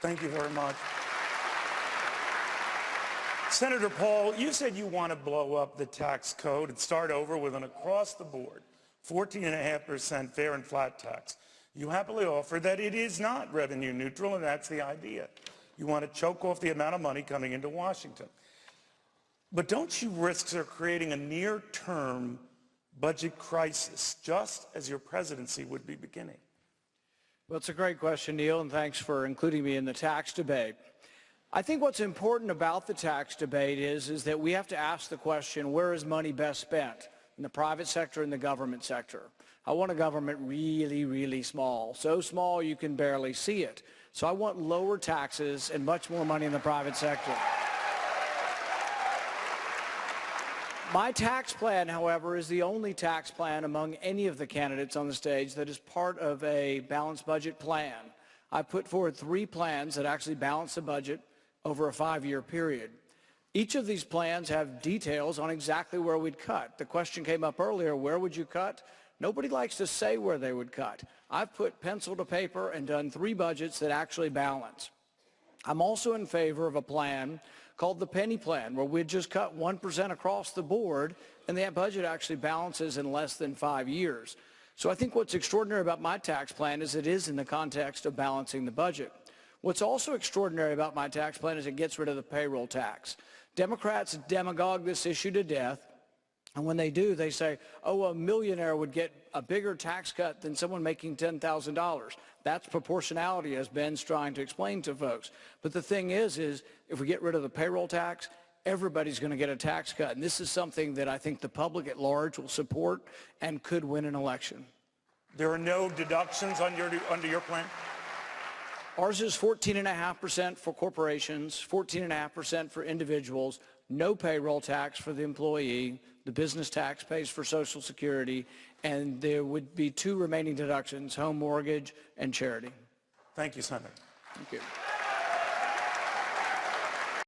Thank you very much. Senator Paul, you said you want to blow up the tax code and start over with an across-the-board 14.5% fair and flat tax. You happily offer that it is not revenue neutral, and that's the idea. You want to choke off the amount of money coming into Washington. But don't you risk creating a near-term budget crisis, just as your presidency would be beginning? Well, it's a great question, Neil, and thanks for including me in the tax debate. I think what's important about the tax debate is that we have to ask the question, where is money best spent? In the private sector and the government sector. I want a government really, really small, so small you can barely see it. So I want lower taxes and much more money in the private sector. My tax plan, however, is the only tax plan among any of the candidates on the stage that is part of a balanced budget plan. I put forward 3 plans that actually balance the budget over a 5-year period. Each of these plans have details on exactly where we'd cut. The question came up earlier, where would you cut? Nobody likes to say where they would cut. I've put pencil to paper and done 3 budgets that actually balance. I'm also in favor of a plan called the penny plan, where we'd just cut 1% across the board, and that budget actually balances in less than 5 years. So I think what's extraordinary about my tax plan is it is in the context of balancing the budget. What's also extraordinary about my tax plan is it gets rid of the payroll tax. Democrats demagogue this issue to death, and when they do, they say, oh, a millionaire would get a bigger tax cut than someone making $10,000. That's proportionality, as Ben's trying to explain to folks. But the thing is if we get rid of the payroll tax, everybody's going to get a tax cut. And this is something that I think the public at large will support and could win an election. There are no deductions under your plan? Ours is 14.5% for corporations, 14.5% for individuals, no payroll tax for the employee, the business tax pays for Social Security, and there would be 2 remaining deductions, home mortgage and charity. Thank you, Senator. Thank you.